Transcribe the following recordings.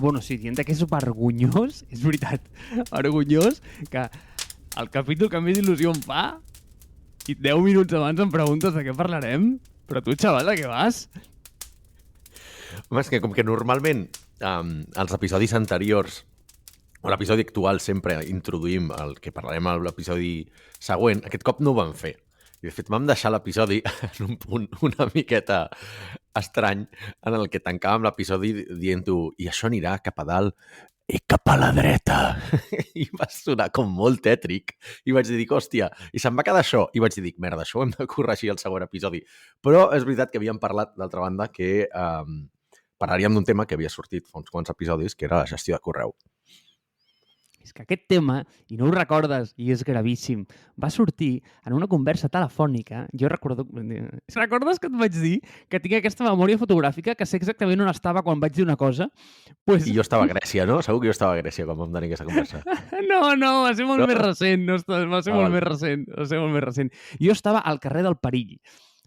bueno, sí, dient que és vergonyós, és veritat, vergonyós, que el capítol que més il·lusió em fa i 10 minuts abans em preguntes de què parlarem, però tu, xaval, de què vas? Home, és que com que normalment els episodis anteriors o l'episodi actual sempre introduïm el que parlarem a l'episodi següent, aquest cop no ho vam fer. I de fet vam deixar l'episodi en un punt una miqueta estrany en el que tancàvem l'episodi dient-ho i això anirà cap a dalt i cap a la dreta. I va sonar com molt tètric. I vaig dir, hòstia, i se'm va quedar això. I vaig dir, merda, això ho hem de corregir al següent episodi. Però és veritat que havíem parlat, d'altra banda, que parlaríem d'un tema que havia sortit fa uns quants episodis, que era la gestió de correu. És que aquest tema, i no ho recordes, i és gravíssim, va sortir en una conversa telefònica. Jo recordo... Recordes que et vaig dir que tinc aquesta memòria fotogràfica, que sé exactament on estava quan vaig dir una cosa? Pues... I jo estava a Grècia, no? Segur que jo estava a Grècia quan vam tenir aquesta conversa. No, va ser molt més recent. No, va ser molt més recent. Va ser molt més recent. Jo estava al carrer del Perill,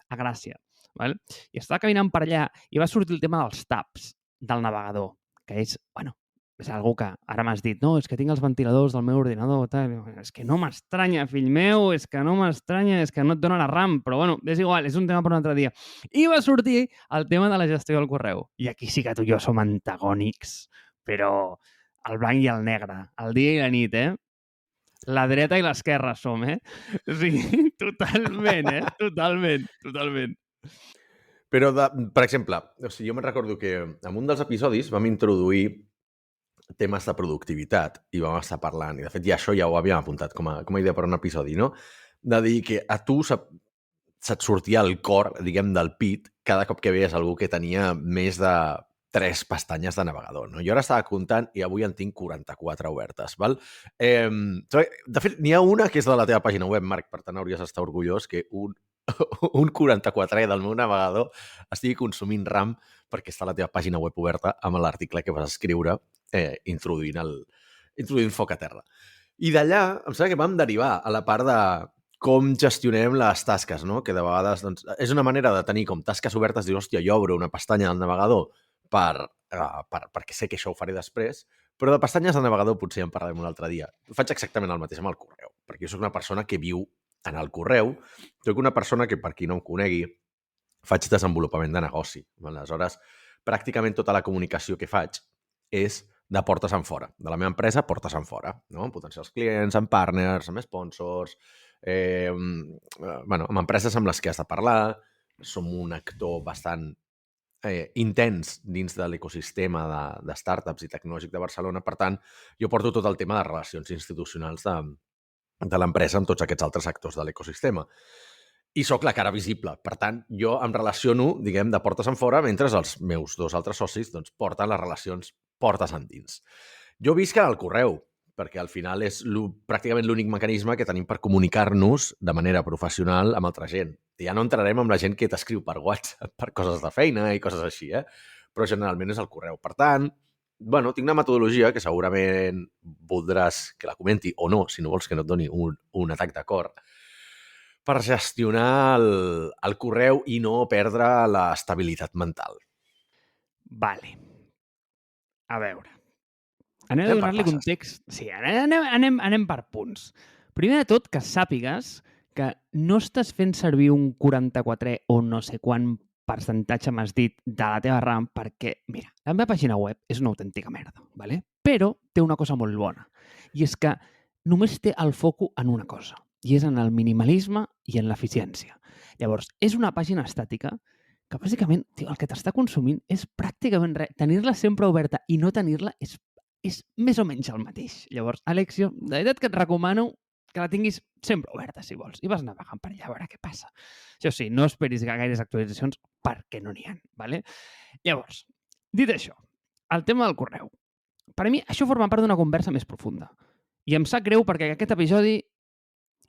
a Gràcia. Val? I estava caminant per allà i va sortir el tema dels taps del navegador, que és, bueno, és algo que ara m'has dit, no, és que tinc els ventiladors del meu ordinador, tal. És que no m'estranya, fill meu, és que no m'estranya, és que no et dona la RAM, però bueno, és igual, és un tema per un altre dia. I va sortir el tema de la gestió del correu. I aquí sí que tu i jo som antagònics, però el blanc i el negre, el dia i la nit, La dreta i l'esquerra som, O sigui, totalment, Totalment. Però, per exemple, o sigui, jo me'n recordo que en un dels episodis vam introduir temes de productivitat i vam estar parlant, i de fet ja això ja ho havíem apuntat com a idea per un episodi, no? De dir que a tu se't sortia el cor, diguem, del pit cada cop que veies algú que tenia més de 3 pestanyes de navegador, no? Jo ara estava comptant i avui en tinc 44 obertes, val? De fet, n'hi ha una que és de la teva pàgina web, Marc, per tant hauries d'estar orgullós que un 44è del meu navegador estigui consumint RAM perquè està la teva pàgina web oberta amb l'article que vas escriure introduint foc a terra. I d'allà, em sembla que vam derivar a la part de com gestionem les tasques, no? Que de vegades doncs, és una manera de tenir com tasques obertes, dir, hòstia, jo obro una pestanya del navegador perquè sé que això ho faré després, però de pestanyes del navegador potser en parlarem un altre dia. Faig exactament el mateix amb el correu, perquè jo soc una persona que viu en el correu. Soc una persona que, per qui no em conegui, faig desenvolupament de negoci. Aleshores, pràcticament tota la comunicació que faig és de portes en fora. De la meva empresa, portes en fora. No? Amb potencials clients, amb partners, amb sponsors, amb empreses amb les que has de parlar. Som un actor bastant intens dins de l'ecosistema de startups i tecnològic de Barcelona. Per tant, jo porto tot el tema de relacions institucionals de l'empresa amb tots aquests altres actors de l'ecosistema. I sóc la cara visible. Per tant, jo em relaciono, diguem, de portes en fora, mentre els meus 2 altres socis doncs, porten les relacions portes endins. Jo visc en el correu, perquè al final és pràcticament l'únic mecanisme que tenim per comunicar-nos de manera professional amb altra gent. I ja no entrarem amb la gent que t'escriu per WhatsApp, per coses de feina i coses així, però generalment és el correu. Per tant, tinc una metodologia que segurament voldràs que la comenti o no, si no vols que no et doni un atac de cor, per gestionar el correu i no perdre l'estabilitat mental. Vale. A veure. Anem a donar-li context. Sí, anem per punts. Primer de tot, que sàpigues que no estàs fent servir un 44è o no sé quant percentatge m'has dit de la teva RAM perquè, mira, la meva pàgina web és una autèntica merda, ¿vale? Però té una cosa molt bona, i és que només té el foco en una cosa, i és en el minimalisme i en l'eficiència. Llavors, és una pàgina estàtica que bàsicament el que t'està consumint és pràcticament res. Tenir-la sempre oberta i no tenir-la és més o menys el mateix. Llavors, Alexio, de veritat que et recomano que la tinguis sempre oberta, si vols, i vas navegant per allà a veure què passa. Això sí, no esperis gaires actualitzacions perquè no n'hi ha, ¿vale? Llavors, dit això, el tema del correu. Per a mi, això forma part d'una conversa més profunda. I em sap greu perquè aquest episodi,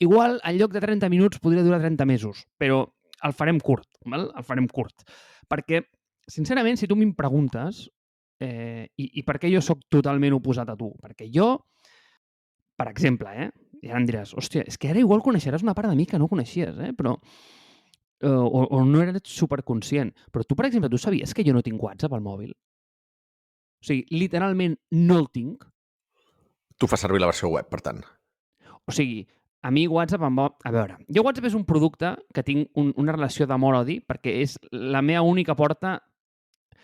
igual, en lloc de 30 minuts, podria durar 30 mesos, però el farem curt, val? El farem curt. Perquè, sincerament, si tu m'hi preguntes, i per què jo sóc totalment oposat a tu? Perquè jo, per exemple, i ara em diràs, hòstia, és que ara igual coneixeràs una part de mi que no coneixies, però o no eres superconscient. Però tu, per exemple, tu sabies que jo no tinc WhatsApp al mòbil? O sigui, literalment no el tinc. Tu fas servir la versió web, per tant. O sigui, a mi WhatsApp em va... A veure, jo WhatsApp és un producte que tinc una relació d'amor-odi perquè és la meva única porta...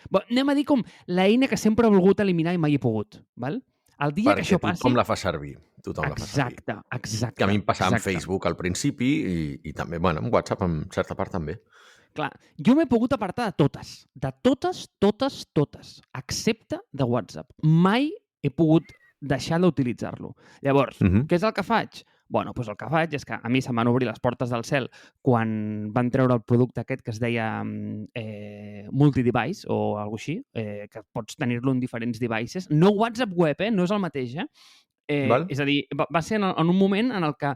Anem a dir com l'eina que sempre he volgut eliminar i mai he pogut. Val? El dia que això passi... Perquè tothom la fa servir. Tothom la fa servir. Exacte. Que a mi em passava amb Facebook al principi i també, bueno, amb WhatsApp en certa part també. Clar, jo m'he pogut apartar de totes. De totes, excepte de WhatsApp. Mai he pogut deixar d'utilitzar-lo. Llavors, què és el que faig? Bueno, doncs el que faig és que a mi se'm van obrir les portes del cel quan van treure el producte aquest que es deia multi-device o alguna cosa així, que pots tenir-lo en diferents devices. No WhatsApp web, no és el mateix, és a dir, va ser en un moment en el que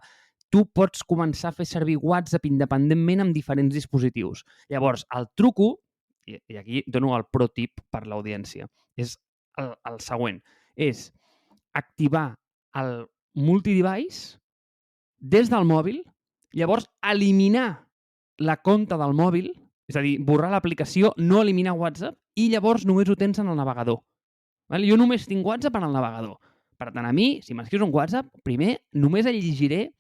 tu pots començar a fer servir WhatsApp independentment amb diferents dispositius. Llavors, el truco, i aquí dono el pro tip per l'audiència, és el següent, és activar el multi-device des del mòbil, llavors eliminar la compte del mòbil, és a dir, borrar l'aplicació, no eliminar WhatsApp, i llavors només ho tens en el navegador. Jo només tinc WhatsApp en el navegador. Per tant, a mi, si m'escrius un WhatsApp, primer només el llegiré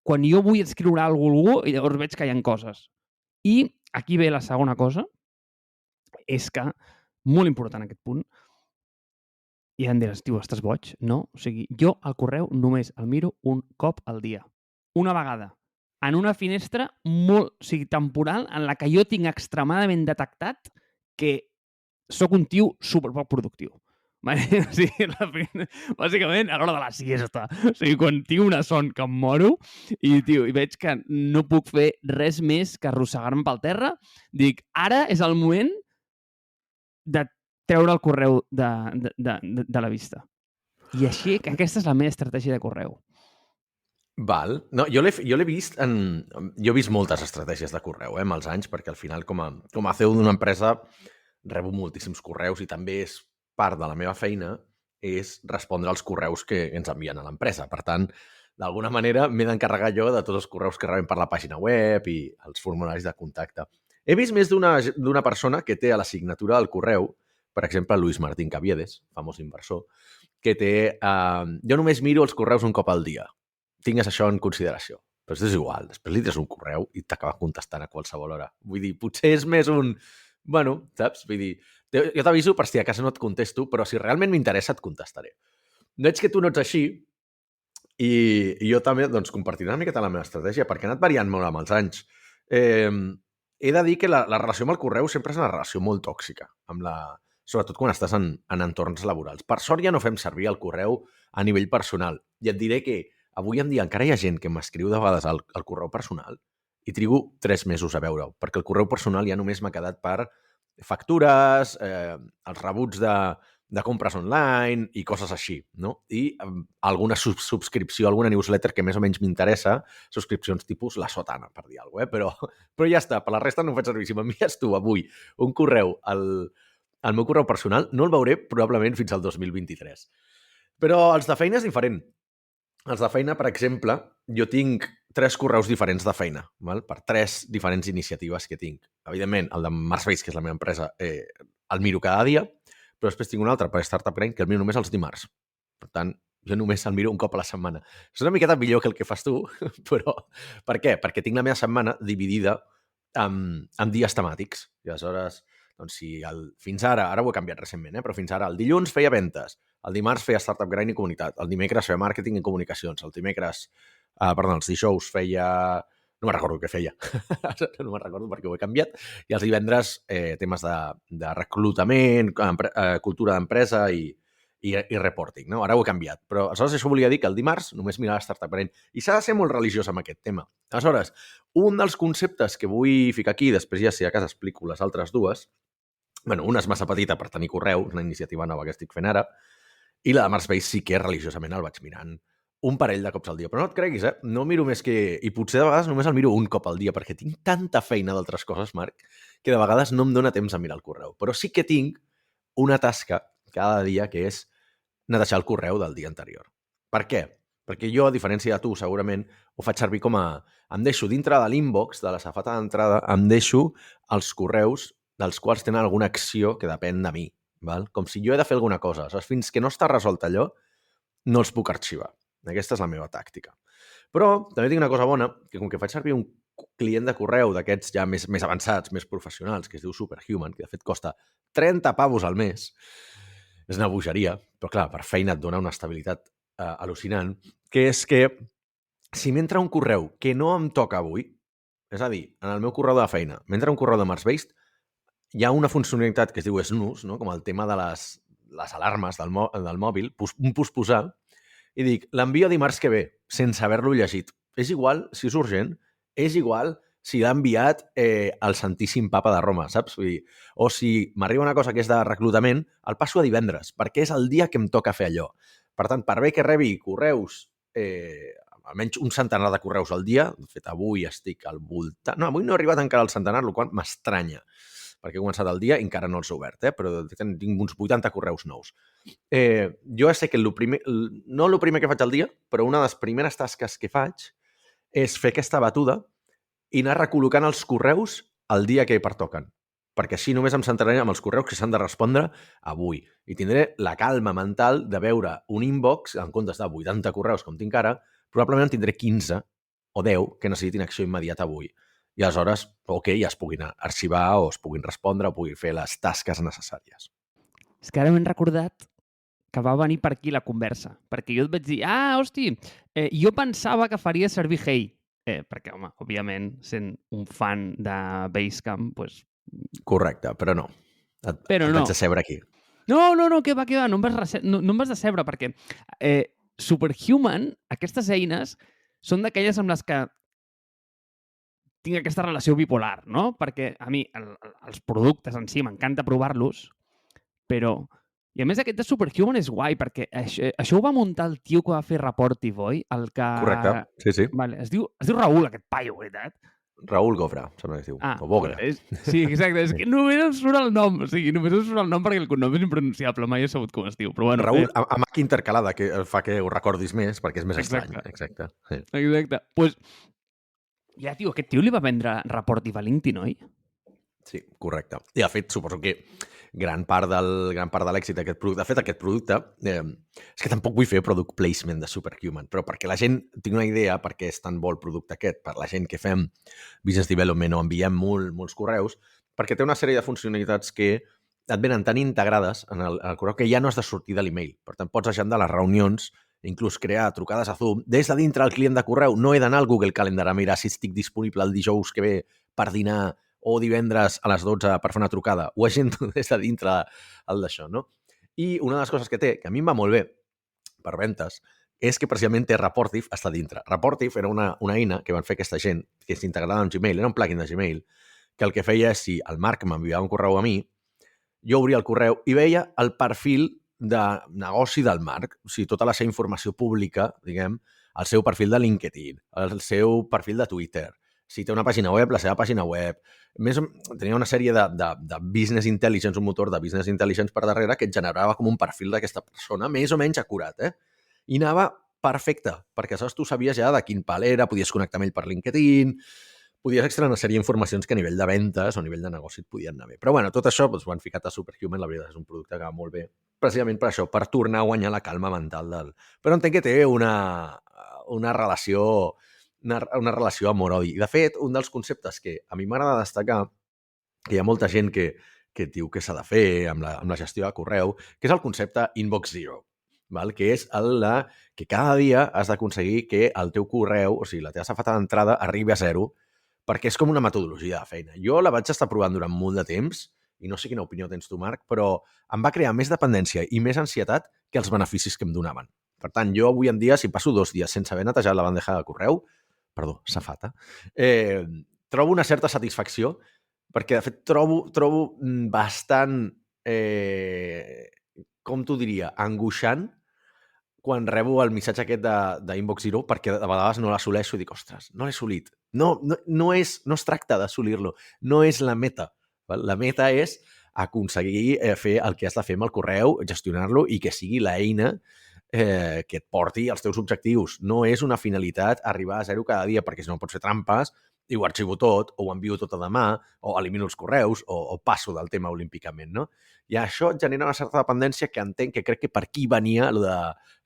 quan jo vull escriure alguna cosa a algú i llavors veig que hi ha coses. I aquí ve la segona cosa, és que, molt important aquest punt, i em diràs, tio, estàs boig? No, o sigui, jo el correu només el miro un cop al dia. Una vegada. En una finestra molt, o sigui, temporal, en la que jo tinc extremadament detectat que sóc un tio superpoc productiu. O sigui, bàsicament a l'hora de la siesta. O sigui, quan tinc una son que em moro i veig que no puc fer res més que arrossegar-me pel terra, dic, ara és el moment de treure el correu de la vista. I així, aquesta és la meva estratègia de correu. Val. No, jo l'he vist Jo he vist moltes estratègies de correu, amb els anys, perquè al final, com a CEO d'una empresa, rebo moltíssims correus i també és part de la meva feina és respondre als correus que ens envien a l'empresa. Per tant, d'alguna manera m'he d'encarregar jo de tots els correus que rebem per la pàgina web i els formularis de contacte. He vist més d'una persona que té a la signatura del correu, per exemple, Luis Martín Caviedes, famós inversor, que té... jo només miro els correus un cop al dia. Tingues això en consideració. Però és igual. Després li tens un correu i t'acaba contestant a qualsevol hora. Vull dir, potser és més un... Bueno, saps? Vull dir, jo t'aviso per si a casa no et contesto, però si realment m'interessa et contestaré. Veig que tu no ets així i jo també doncs, compartiré una miqueta la meva estratègia perquè ha anat variant molt amb els anys. He de dir que la relació amb el correu sempre és una relació molt tòxica, sobretot quan estàs en entorns laborals. Per sort ja no fem servir el correu a nivell personal. I et diré que avui en dia encara hi ha gent que m'escriu de vegades al correu personal i trigo 3 mesos a veure-ho, perquè el correu personal ja només m'ha quedat per factures, els rebuts de compres online i coses així, no? I alguna subscripció, alguna newsletter que més o menys m'interessa, subscripcions tipus La Sotana, per dir alguna cosa, però ja està, per la resta no ho faig servir. Si m'envies tu avui un correu al meu correu personal, no el veuré probablement fins al 2023. Però els de feina és diferent. Els de feina, per exemple, jo tinc 3 correus diferents de feina, val? Per 3 diferents iniciatives que tinc. Evidentment, el de Marsbase, que és la meva empresa, el miro cada dia, però després tinc un altre per Startup Grind que el miro només els dimarts. Per tant, jo només el miro un cop a la setmana. És una miqueta millor que el que fas tu, però per què? Perquè tinc la meva setmana dividida en dies temàtics. I aleshores, doncs si fins ara ho he canviat recentment, però fins ara el dilluns feia ventes, el dimarts feia Startup Grind i comunitat, el dimecres feia màrqueting i comunicacions, els dijous feia... No me'n recordo què feia. No me'n recordo perquè ho he canviat. I els divendres temes de reclutament, cultura d'empresa i reporting. No? Ara ho he canviat. Però aleshores això volia dir que el dimarts només mirava Startup Grind. I s'ha de ser molt religiós amb aquest tema. Aleshores, un dels conceptes que vull ficar aquí, després ja si a casa explico les altres dues, una és massa petita per tenir correu, una iniciativa nova que estic fent ara, i la de Marsbase sí que religiosament el vaig mirant un parell de cops al dia. Però no et creguis, no miro més que... I potser de vegades només el miro un cop al dia, perquè tinc tanta feina d'altres coses, Marc, que de vegades no em dóna temps a mirar el correu. Però sí que tinc una tasca cada dia que és netejar el correu del dia anterior. Per què? Perquè jo, a diferència de tu, segurament, ho faig servir com a... Em deixo dintre de l'inbox, de la safata d'entrada, em deixo els correus dels quals tenen alguna acció que depèn de mi. val? Com si jo he de fer alguna cosa. Saps? Fins que no està resolt allò, no els puc arxivar. Aquesta és la meva tàctica. Però també tinc una cosa bona, que com que faig servir un client de correu d'aquests ja més avançats, més professionals, que es diu Superhuman, que de fet costa 30 pavos al mes, és una bogeria, però clar, per feina et dona una estabilitat al·lucinant, que és que si m'entra un correu que no em toca avui, és a dir, en el meu correu de la feina, m'entra un correu de Mars-based, hi ha una funcionalitat que es diu snooze, no? Com el tema de les alarmes del mòbil, un posposar, i dic, l'envio dimarts que ve, sense haver-lo llegit. És igual si és urgent, és igual si l'ha enviat el Santíssim Papa de Roma, saps? Vull dir, o si m'arriba una cosa que és de reclutament, el passo a divendres, perquè és el dia que em toca fer allò. Per tant, per bé que rebi correus, almenys un centenar de correus al dia, de fet, avui estic al voltant... No, avui no he arribat encara al centenar, el qual m'estranya, perquè he començat el dia i encara no els he obert, però tinc uns 80 correus nous. Jo sé que no el primer que faig al dia, però una de les primeres tasques que faig és fer aquesta batuda i anar recol·locant els correus el dia que pertoquen. Perquè així només em centraré en els correus que s'han de respondre avui. I tindré la calma mental de veure un inbox, en comptes de 80 correus com tinc ara, probablement en tindré 15 o 10 que necessitin acció immediata avui. I aleshores, ja es puguin arxivar o es puguin respondre o puguin fer les tasques necessàries. És que ara m'he recordat que va venir per aquí la conversa, perquè jo et vaig dir, hosti, jo pensava que faria servir Hey, perquè, home, òbviament, sent un fan de Basecamp, doncs... Correcte, però no. Però no. Vaig decebre aquí. No, que va, no em vas decebre, perquè Superhuman, aquestes eines, són d'aquelles amb les que tinc aquesta relació bipolar, no? Perquè a mi els productes en si m'encanta provar-los, però... I a més aquest de Superhuman és guai, perquè això ho va muntar el tio que va fer Rapportive, oi? El que... Correcte, sí. Vale. Es diu Raül, aquest paio, veritat? Raül Gofra, sembla que es diu. O Bogra. Sí, exacte. És que només em surt el nom. O sigui, només em surt el nom perquè el cognom és impronunciable. Mai he sabut com es diu. Però bueno, Raül, amb H intercalada, que fa que ho recordis més, perquè és més estrany. Exacte. Sí. Exacte. Pues, ja, tio, aquest tio li va vendre Rapportive a LinkedIn, oi? Sí, correcte. I, de fet, suposo que gran part de l'èxit d'aquest producte... De fet, aquest producte... és que tampoc vull fer product placement de Superhuman, però perquè la gent tingui una idea per què és tan bo el producte aquest, per la gent que fem business development o enviem molts correus, perquè té una sèrie de funcionalitats que et venen tan integrades en el correu que ja no has de sortir de l'email. Per tant, pots agendar les reunions, inclús crear trucades a Zoom. Des de dintre el client de correu no he d'anar al Google Calendar a mirar si estic disponible el dijous que ve per dinar o divendres a les 12 per fer una trucada. Ho agendo des de dintre el d'això, no? I una de les coses que té, que a mi em va molt bé per ventes, és que precisament té Rapportive està dintre. Rapportive era una eina que van fer aquesta gent, que s'integrava en Gmail, era un plugin de Gmail, que el que feia és, si el Marc m'enviava un correu a mi, jo obria el correu i veia el perfil de negoci del Marc, o sigui, tota la seva informació pública, diguem, el seu perfil de LinkedIn, el seu perfil de Twitter, si té una pàgina web, la seva pàgina web. Tenia una sèrie de business intelligence, un motor de business intelligence per darrere que et generava com un perfil d'aquesta persona, més o menys acurat, I anava perfecte, perquè saps, tu sabies ja de quin pal era, podies connectar amb ell per LinkedIn, podies extreure una sèrie d'informacions que a nivell de ventes o a nivell de negoci et podien anar bé. Però bueno, tot això ho han ficat a Superhuman, la veritat és un producte que va molt bé, precisament per això, per tornar a guanyar la calma mental del... Però entenc que té una relació amor-odi. I, de fet, un dels conceptes que a mi m'agrada destacar, que hi ha molta gent que diu que s'ha de fer amb la gestió de correu, que és el concepte Inbox Zero, val? Que és el de que cada dia has d'aconseguir que el teu correu, o sigui, la teva safata d'entrada, arribi a zero, perquè és com una metodologia de feina. Jo la vaig estar provant durant molt de temps, i no sé quina opinió tens tu, Marc, però em va crear més dependència i més ansietat que els beneficis que em donaven. Per tant, jo avui en dia, si passo 2 dies sense haver netejat la bandeja de correu, safata, trobo una certa satisfacció perquè, de fet, trobo bastant, com t'ho diria, angoixant quan rebo el missatge aquest d'Inbox Zero, perquè de vegades no l'assoleixo i dic, ostres, no l'he assolit. No es tracta d'assolir-lo, no és la meta. La meta és aconseguir fer el que has de fer amb el correu, gestionar-lo i que sigui l'eina que et porti als teus objectius. No és una finalitat arribar a zero cada dia, perquè si no pots fer trampes i ho arxivo tot, o ho envio tot a demà, o elimino els correus, o passo del tema olímpicament, no? I això et genera una certa dependència que entenc que crec que per aquí venia el de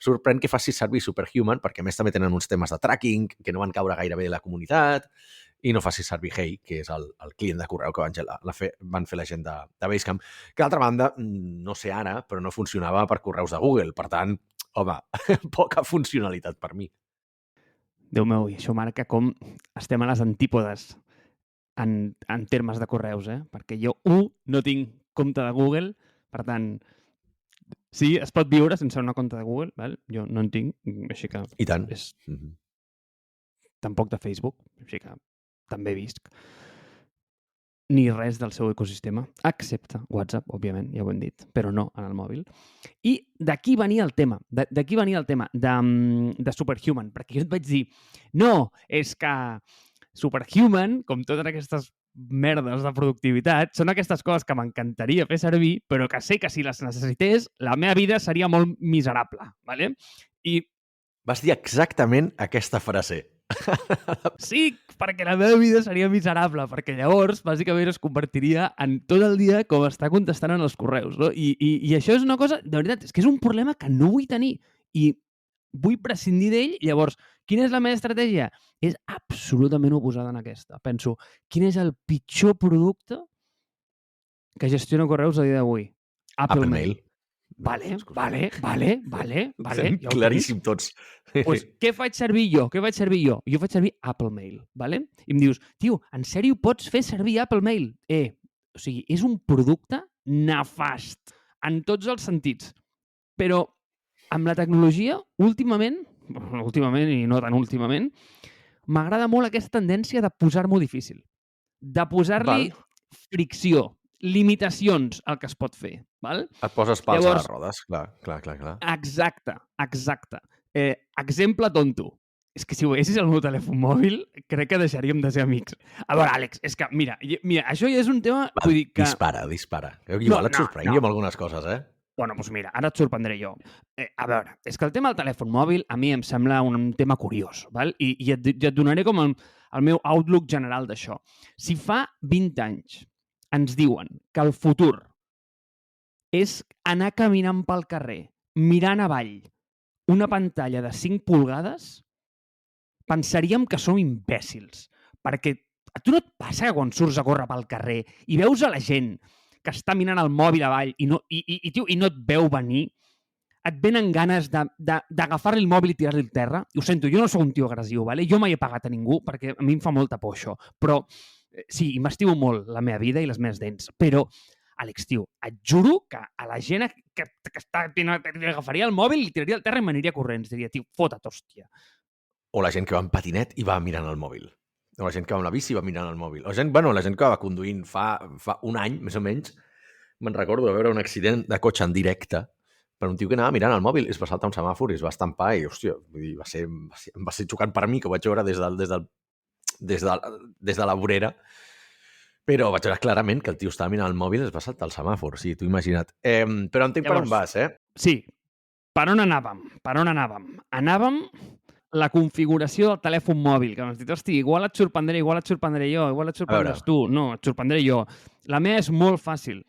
sorprèn que facis servir Superhuman, perquè a més també tenen uns temes de tracking que no van caure gairebé de la comunitat, i no facis servir Hey, que és el client de correu que van fer la gent de Basecamp, que d'altra banda, no sé ara, però no funcionava per correus de Google. Per tant, home, poca funcionalitat per mi. Déu meu, i això marca com estem a les antípodes en termes de correus, perquè jo, no tinc compte de Google, per tant, sí, es pot viure sense una compte de Google, val? Jo no en tinc, així que... I tant. Tampoc de Facebook, així que també visc. Ni res del seu ecosistema, excepte WhatsApp, òbviament, ja ho hem dit, però no en el mòbil. I d'aquí venia el tema, de Superhuman, perquè jo et vaig dir, no, és que Superhuman, com totes aquestes merdes de productivitat, són aquestes coses que m'encantaria fer servir, però que sé que si les necessités, la meva vida seria molt miserable, ¿vale? I... Vas dir exactament aquesta frase. Sí, perquè la meva vida seria miserable, perquè llavors, bàsicament, es convertiria en tot el dia com està contestant en els correus, no? I això és una cosa, de veritat, és que és un problema que no vull tenir i vull prescindir d'ell. Llavors, quina és la meva estratègia? És absolutament oposada en aquesta. Penso, quin és el pitjor producte que gestiona correus a dia d'avui? Apple Mail. Vale. Ja claríssim tots. Pues, què faig servir jo? Jo faig servir Apple Mail, vale? I em dius, tio, en sèrio pots fer servir Apple Mail? O sigui, és un producte nefast en tots els sentits. Però amb la tecnologia, últimament i no tan últimament, m'agrada molt aquesta tendència de posar-m'ho difícil, de posar-li fricció, limitacions al que es pot fer. Val? Et poses pals a les rodes, clar. Exacte. Exemple tonto. És que si veiessis el meu telèfon mòbil, crec que deixaríem de ser amics. A veure, Àlex, és que, mira, això ja és un tema... Vull dir que... Dispara. Igual et sorprengui amb algunes coses, Bueno, doncs mira, ara et sorprendré jo. A veure, és que el tema del telèfon mòbil a mi em sembla un tema curiós, val? I et donaré com el meu outlook general d'això. Si fa 20 anys ens diuen que el futur és anar caminant pel carrer, mirant avall una pantalla de 5 polgades, pensaríem que som imbècils. Perquè a tu no et passa que quan surts a córrer pel carrer i veus a la gent que està mirant el mòbil avall i no et veu venir, et venen ganes d'agafar-li el mòbil i tirar-li al terra? I ho sento, jo no sóc un tio agressiu, vale? Jo mai he pagat a ningú perquè a mi em fa molta por això. Però sí, m'estimo molt la meva vida i les meves dents, però, Àlex, tio, et juro que a la gent que està agafaria el mòbil, li tiraria al terra i m'aniria corrents. Diria, tio, fota't, hòstia. O la gent que va en patinet i va mirant el mòbil. O la gent que va amb la bici i va mirant el mòbil. O la gent que va conduint fa un any, més o menys, me'n recordo de veure un accident de cotxe en directe per un tio que anava mirant el mòbil i es va saltar un semàfor i es va estampar i, hòstia, va ser xocant per mi, que ho vaig veure des de la vorera, però vaig veure clarament que el tio estava mirant el mòbil i es va saltar el semàfor, sí, t'ho imagina't. Però entenc per on vas, Sí, per on anàvem? Anàvem la configuració del telèfon mòbil, que m'has dit, hosti, igual et sorprendré jo, igual et sorprendràs tu. No, et sorprendré jo. La meva és molt fàcil.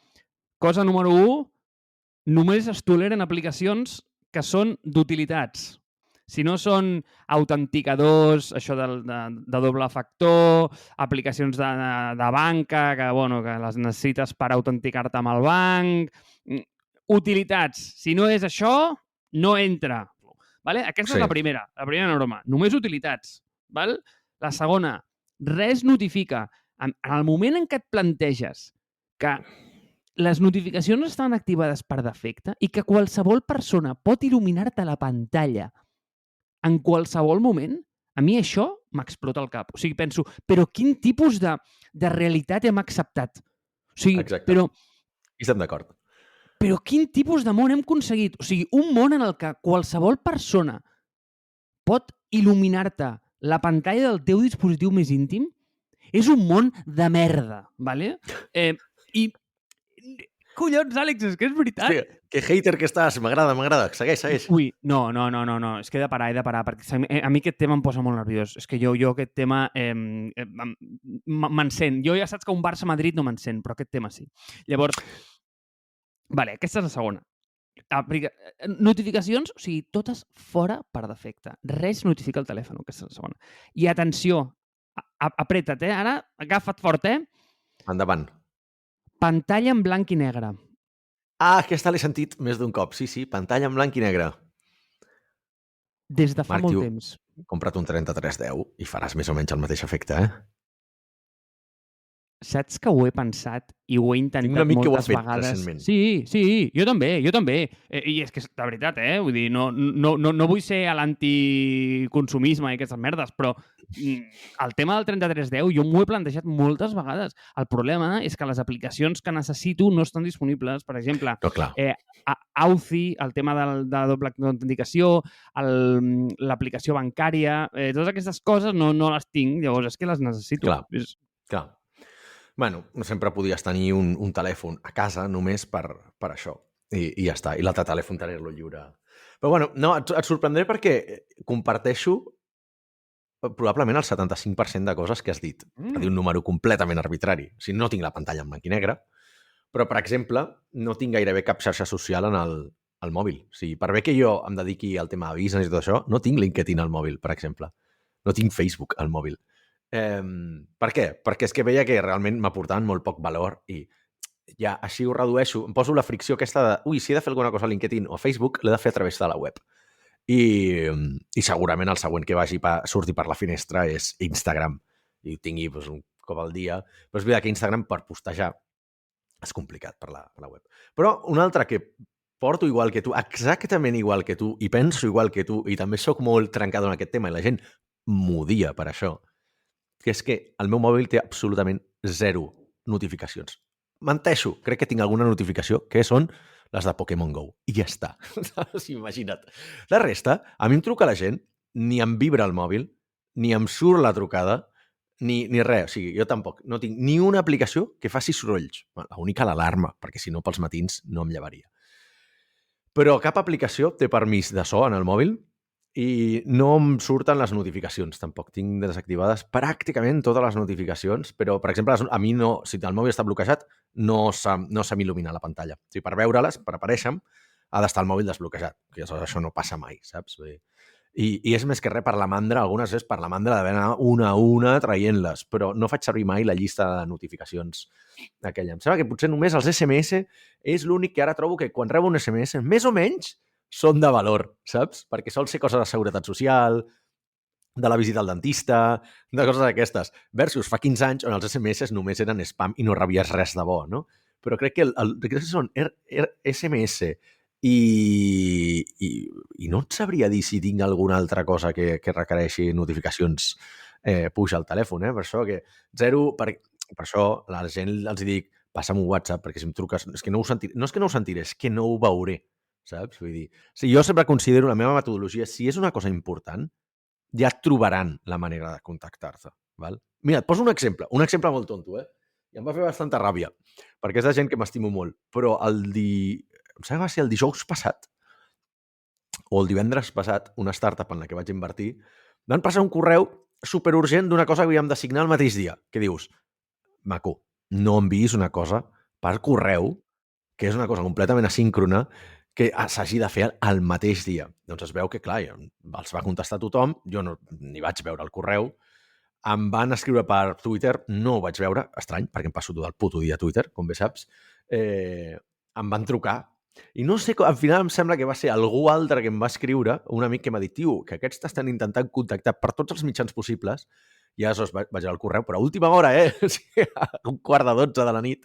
Cosa número 1, només es toleren aplicacions que són d'utilitats. Si no són autenticadors, això de doble factor, aplicacions de banca, que les necessites per autenticar-te amb el banc, utilitats. Si no és això, no entra. Vale? Aquesta és la primera norma. Només utilitats. Val? La segona, res notifica. En el moment en què et planteges que les notificacions estan activades per defecte i que qualsevol persona pot il·luminar-te la pantalla en qualsevol moment, a mi això m'explota el cap. O sigui, penso, però quin tipus de realitat hem acceptat? O sigui, exacte. I estem d'acord. Però quin tipus de món hem aconseguit? O sigui, un món en el que qualsevol persona pot il·luminar-te la pantalla del teu dispositiu més íntim és un món de merda, ¿vale? I collons, Àlex, és que és veritat. Que hater que estàs, m'agrada. Segueix. Ui, no, és que he de parar, perquè a mi aquest tema em posa molt nerviós. És que jo aquest tema m'encén. Jo ja saps que un Barça-Madrid no m'encén, però aquest tema sí. Llavors, vale, aquesta és la segona. Notificacions, o sigui, totes fora per defecte. Res notifica el telèfon, aquesta és la segona. I atenció, apreta't, ara agafa't fort, Endavant. Pantalla en blanc i negre. Aquesta l'he sentit més d'un cop. Sí, pantalla en blanc i negre. Des de fa molt temps. Compra't un 3310 i faràs més o menys el mateix efecte, Saps que ho he pensat i ho he intentat moltes vegades. Tinc un amic que ho ha fet recentment. Sí, jo també. I és que, de veritat, vull dir, no vull ser a l'anticonsumisme i aquestes merdes, però el tema del 3310 jo m'ho he plantejat moltes vegades. El problema és que les aplicacions que necessito no estan disponibles. Per exemple, Authy, el tema de doble autenticació, l'aplicació bancària, totes aquestes coses no les tinc, llavors és que les necessito. Clar. Bueno, sempre podies tenir un telèfon a casa només per això. I ja està. I l'altre telèfon tenir-lo lliure. Però bueno, no, et sorprendré perquè comparteixo probablement el 75% de coses que has dit. Per dir un número completament arbitrari. O sigui, no tinc la pantalla en blanc i negre, però, per exemple, no tinc gairebé cap xarxa social en el mòbil. O sigui, per bé que jo em dediqui al tema de business i tot això, no tinc LinkedIn al mòbil, per exemple. No tinc Facebook al mòbil. Per què? Perquè és que veia que realment m'aportaven molt poc valor i ja així ho redueixo. Em poso la fricció aquesta de si he de fer alguna cosa a LinkedIn o a Facebook, l'he de fer a través de la web. I segurament el següent que surti per la finestra és Instagram. I ho tingui un cop al dia. Però és veritat que Instagram per postejar és complicat per la web. Però un altre que porto igual que tu, exactament igual que tu, i penso igual que tu, i també sóc molt trencado en aquest tema, i la gent m'odia per això, que és que el meu mòbil té absolutament 0 notificacions. Menteixo, crec que tinc alguna notificació que són les de Pokémon GO. I ja està. Imagina't. La resta, a mi em truca la gent, ni em vibra el mòbil, ni em surt la trucada, ni res. O sigui, jo tampoc. No tinc ni una aplicació que faci sorolls. L'única, l'alarma, perquè si no pels matins no em llevaria. Però cap aplicació té permís de so en el mòbil i no em surten les notificacions. Tampoc tinc desactivades pràcticament totes les notificacions, però, per exemple, a mi no, si el mòbil està bloquejat, no se m'il·lumina la pantalla. O sigui, per veure-les, per aparèixer-me, ha d'estar el mòbil desbloquejat. Que això no passa mai, saps? I és més que res per la mandra, algunes és per la mandra d'haver d'anar una a una traient-les, però no faig servir mai la llista de notificacions aquella. Em sembla que potser només els SMS és l'únic que ara trobo que quan rebo un SMS, més o menys, són de valor, saps? Perquè sol ser coses de seguretat social, de la visita al dentista, de coses d'aquestes. Versus fa 15 anys on els SMS només eren spam i no rebies res de bo, no? Però crec que són SMS i no et sabria dir si tinc alguna altra cosa que requereixi notificacions puja al telèfon, Per això que 0... Per això la gent els dic, passa'm un WhatsApp, perquè si em truques... És que no ho sentiré, no és que no ho sentiré, és que no ho veuré, saps? Vull dir, jo sempre considero la meva metodologia, si és una cosa important, ja trobaran la manera de contactar-te, val? Mira, et poso un exemple molt tonto, I em va fer bastanta ràbia, perquè és de gent que m'estimo molt, però em sembla que va ser el dijous passat, o el divendres passat, una startup en la que vaig invertir, van passar un correu superurgent d'una cosa que havíem de signar el mateix dia, que dius, maco, no enviïs una cosa per correu, que és una cosa completament asíncrona, que s'hagi de fer el mateix dia. Doncs es veu que, clar, els va contestar tothom, jo no ni vaig veure el correu, em van escriure per Twitter, no ho vaig veure, estrany, perquè em passo tot el puto dia a Twitter, com bé saps, em van trucar, i no sé, al final em sembla que va ser algú altre que em va escriure, un amic que m'ha dit, tio, que aquests t'estan intentant contactar per tots els mitjans possibles, i aleshores vaig veure el correu, però a última hora, a 11:45 de la nit,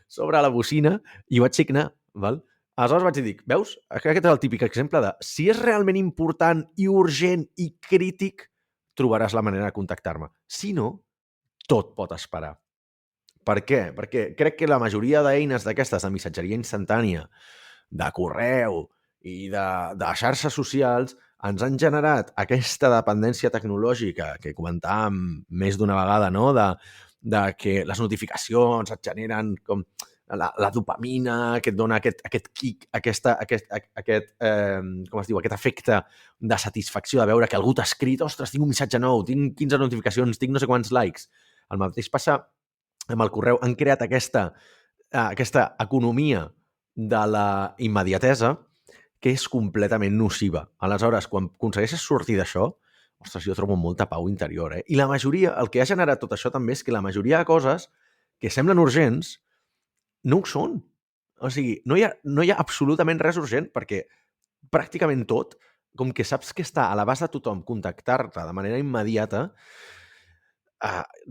sobre la bocina, i ho vaig signar, val? Aleshores vaig dir, veus? Aquest és el típic exemple de si és realment important i urgent i crític, trobaràs la manera de contactar-me. Si no, tot pot esperar. Per què? Perquè crec que la majoria d'eines d'aquestes de missatgeria instantània, de correu i de xarxes socials ens han generat aquesta dependència tecnològica que comentàvem més d'una vegada, no? De que les notificacions et generen com la dopamina, que et dona aquest kick, aquest com es diu, aquest efecte de satisfacció de veure que algú t'ha escrit, ostres, tinc un missatge nou, tinc 15 notificacions, tinc no sé quants likes. El mateix passa amb el correu. Han creat aquesta economia de la immediatesa que és completament nociva. Aleshores, quan aconsegueixes sortir d'això, ostres, jo trobo molta pau interior, I la majoria, el que ha generat tot això també és que la majoria de coses que semblen urgents no ho són. O sigui, no hi ha absolutament res urgent perquè pràcticament tot, com que saps que està a l'abast de tothom contactar-te de manera immediata,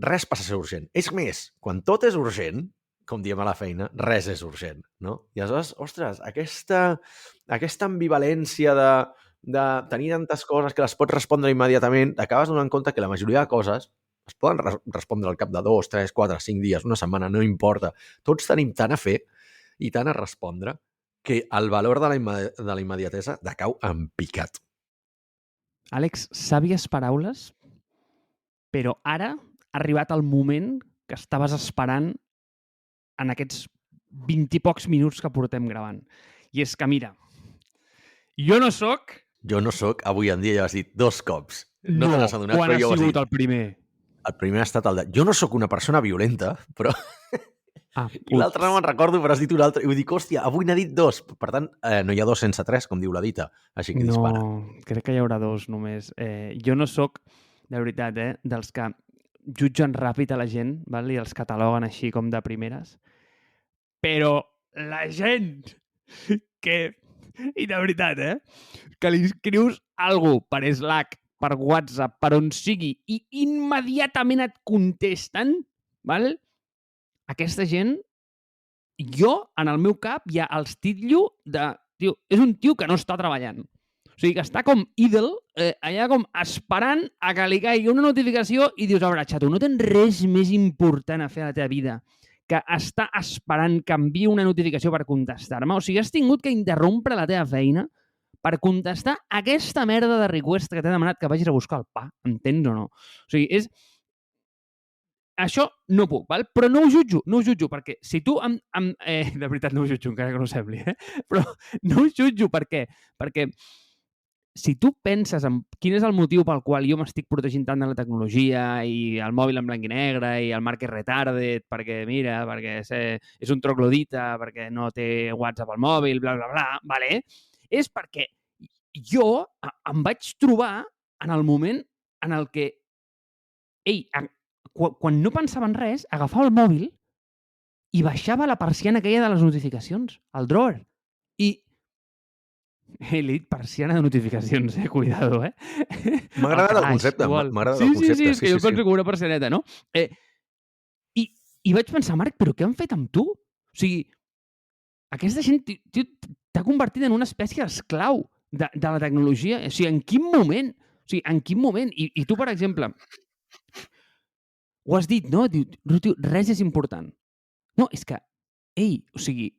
res passa a ser urgent. És més, quan tot és urgent, com diem a la feina, res és urgent, no? I aleshores, ostres, aquesta ambivalència de tenir tantes coses que les pots respondre immediatament, acabes donant compte que la majoria de coses es poden respondre al cap de 2, 3, 4, 5 dies, una setmana, no importa. Tots tenim tant a fer i tant a respondre que el valor de la immediatesa decau en picat. Àlex, sàvies paraules, però ara ha arribat el moment que estaves esperant en aquests 20 i pocs minuts que portem gravant. I és que, mira, jo no sóc... Jo no sóc, avui en dia ja ho has dit 2 cops. No te n'has adonat, quan però ha jo ho has sigut dit. el primer? El primer ha estat el de... Jo no sóc una persona violenta, però... I l'altre no me'n recordo, però has dit un altre. I vull dir, hòstia, avui n'ha dit 2. Per tant, no hi ha 2 sense 3, com diu la dita. Així que dispara. No, crec que hi haurà 2 només. Jo no sóc, de veritat, dels que jutgen ràpid a la gent, val? I els cataloguen així com de primeres. Però la gent que... I de veritat, que li escrius algú per Slack, per WhatsApp, per on sigui, i immediatament et contesten, val? Aquesta gent, jo, en el meu cap, ja els titllo de... Tio, és un tio que no està treballant. O sigui, que està com idle, allà com esperant a que li caigui una notificació i dius, a veure, xato, no tens res més important a fer a la teva vida que està esperant que enviï una notificació per contestar-me. O sigui, has tingut que interrompre la teva feina per contestar aquesta merda de request que t'he demanat que vagis a buscar el pa. Entens o no? O sigui, és... Això no puc, val? Però no ho jutjo, perquè si tu... de veritat, no ho jutjo, encara que no sembli, però no ho jutjo, per què? Perquè si tu penses en quin és el motiu pel qual jo m'estic protegint tant de la tecnologia i el mòbil en blanc i negre i el Mark és retarded, perquè mira, perquè és un troglodita, perquè no té WhatsApp al mòbil, bla, bla, bla, vale? És perquè jo em vaig trobar en el moment en el que, quan no pensava en res, agafava el mòbil i baixava la persiana aquella de les notificacions, el drawer, i he dit persiana de notificacions, cuidado, M'ha agradat el concepte, m'ha agradat el concepte. Sí, és que jo penso com una persianeta, no? I vaig pensar, Marc, però què han fet amb tu? O sigui, aquesta gent t'ha convertit en una espècie d'esclau de la tecnologia. O sigui, en quin moment? O sigui, en quin moment? I tu, per exemple, ho has dit, no? Diu, res és important. No, és que, o sigui,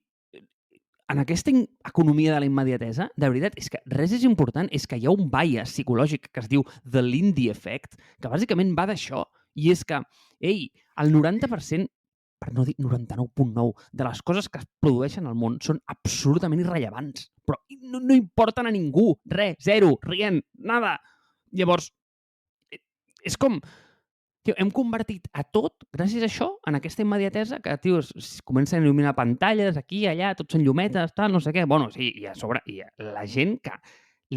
en aquesta economia de la immediatesa, de veritat, és que res és important, és que hi ha un bias psicològic que es diu the Lindy Effect, que bàsicament va d'això, i és que, el 90%, per no dir 99.9, de les coses que es produeixen al món són absolutament irrellevants, però no importen a ningú, res, zero, rient, nada. Llavors, és com... Tio, hem convertit a tot, gràcies a això, en aquesta immediatesa que, tio, es comencen a il·luminar pantalles, aquí, allà, tots són llumetes, tal, no sé què. Bueno, sí, i a sobre, la gent que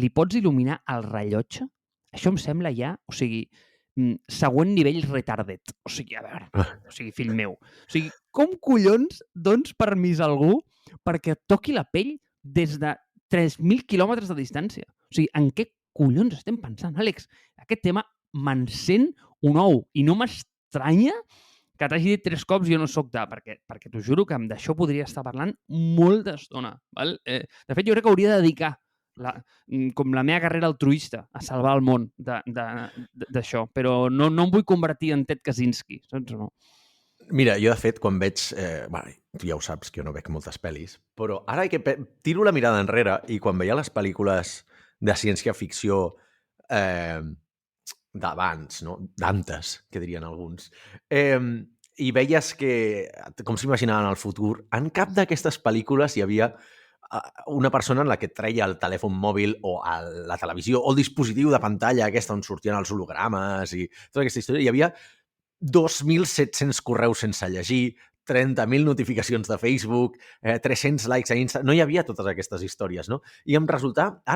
li pots il·luminar el rellotge, això em sembla ja, o sigui, següent nivell retarded. O sigui, a veure, o sigui, fill meu. O sigui, com collons dones permís a algú perquè et toqui la pell des de 3.000 quilòmetres de distància? O sigui, en què collons estem pensant, Àlex? Aquest tema m'encén un ou. I no m'estranya que t'hagi dit 3 cops jo no soc de... Perquè t'ho juro que d'això podria estar parlant molta estona. Val? De fet, jo crec que hauria de dedicar com la meva carrera altruista a salvar el món d'això. Però no em vull convertir en Ted Kaczynski, saps o no? Mira, jo de fet, quan veig... tu ja ho saps, que jo no veig moltes pel·lis, però ara que tiro la mirada enrere i quan veia les pel·lícules de ciència-ficció d'abans, no? D'antes, que dirien alguns. i veies que, com s'imaginaven el futur, en cap d'aquestes pel·lícules hi havia una persona en la que et treia el telèfon mòbil o la televisió o el dispositiu de pantalla aquesta on sortien els hologrames i tota aquesta història. Hi havia 2.700 correus sense llegir, 30.000 notificacions de Facebook, 300 likes a Insta... No hi havia totes aquestes històries, no? I ara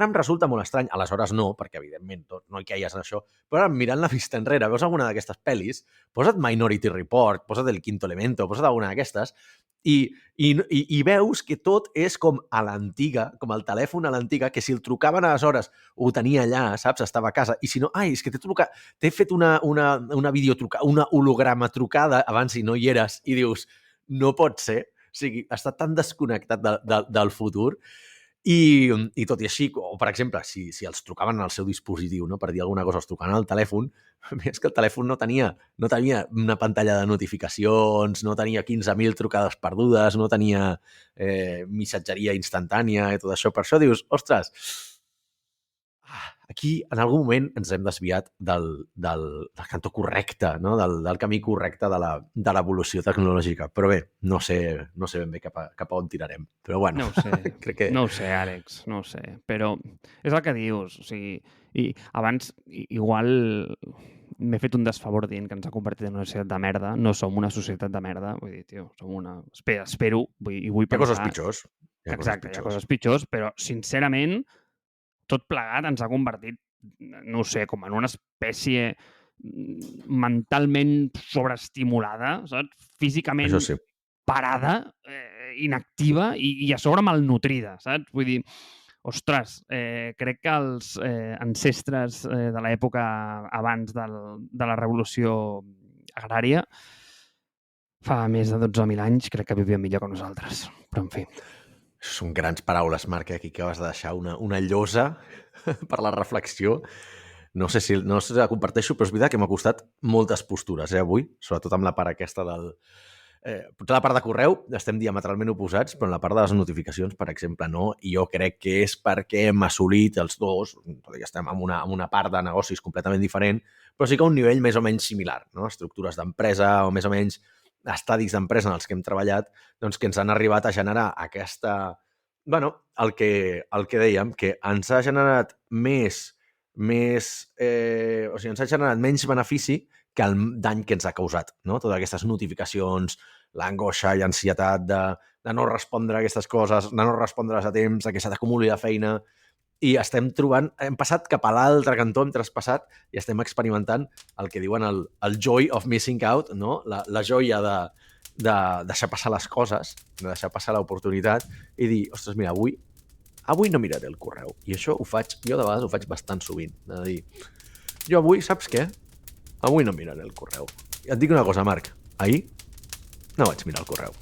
em resulta molt estrany, aleshores no, perquè evidentment no hi caies en això, però ara mirant la vista enrere, veus alguna d'aquestes pel·lis, posa't Minority Report, posa't El Quinto Elemento, posa't alguna d'aquestes, i veus que tot és com a l'antiga, com el telèfon a l'antiga, que si el trucaven aleshores ho tenia allà, saps? Estava a casa. I si no, és que t'he fet una videotrucada, una holograma trucada abans i no hi eres, i dius, no pot ser. O sigui, està tan desconnectat del futur. I tot i així, o per exemple, si els trucaven al seu dispositiu, no? Per dir alguna cosa, els trucaven al telèfon, és que el telèfon no tenia una pantalla de notificacions, no tenia 15.000 trucades perdudes, no tenia missatgeria instantània i tot això. Per això dius, ostres, aquí en algun moment ens hem desviat del cantó correcte, no? Del camí correcte de l'evolució tecnològica. Però bé, no sé ben bé cap a on tirarem. Però bueno, no ho sé. crec que... No ho sé, Àlex, no ho sé. Però és el que dius. O sigui, i abans igual m'he fet un desfavor dient que ens ha convertit en una societat de merda. No som una societat de merda. Vull dir, tio, som una... Espero i vull pensar... Hi ha coses pitjors. Exacte, hi ha coses pitjors, però sincerament tot plegat ens ha convertit, no ho sé, com en una espècie mentalment sobreestimulada, saps? Físicament sí. parada, inactiva i a sobre malnutrida, saps? Vull dir, ostres, crec que els ancestres de l'època abans de la revolució agrària, fa més de 12.000 anys, crec que vivien millor que nosaltres. Però, en fi... Són grans paraules, Marc, aquí que vas de deixar una llosa per la reflexió. No sé si la comparteixo, però és veritat que m'ha costat moltes postures, avui, sobretot amb la part aquesta del... potser la part de correu estem diametralment oposats, però en la part de les notificacions, per exemple, no. I jo crec que és perquè hem assolit els dos, tot i que estem en una part de negocis completament diferent, però sí que a un nivell més o menys similar, no? Estructures d'empresa o més o menys estadis d'empresa en els que hem treballat, doncs que ens han arribat a generar aquesta... Bueno, el que dèiem, que ens ha generat o sigui, ens ha generat menys benefici que el dany que ens ha causat, no? Totes aquestes notificacions, l'angoixa i ansietat de no respondre a aquestes coses, de no respondre-les a temps, que se t'acumuli la feina... I hem passat cap a l'altre cantó, hem traspassat i estem experimentant el que diuen el joy of missing out, no? La joia de deixar passar les coses, de deixar passar l'oportunitat i dir, ostres, mira, avui no miraré el correu. I això jo de vegades ho faig bastant sovint, de dir, jo avui, saps què? Avui no miraré el correu. I et dic una cosa, Marc, ahir no vaig mirar el correu.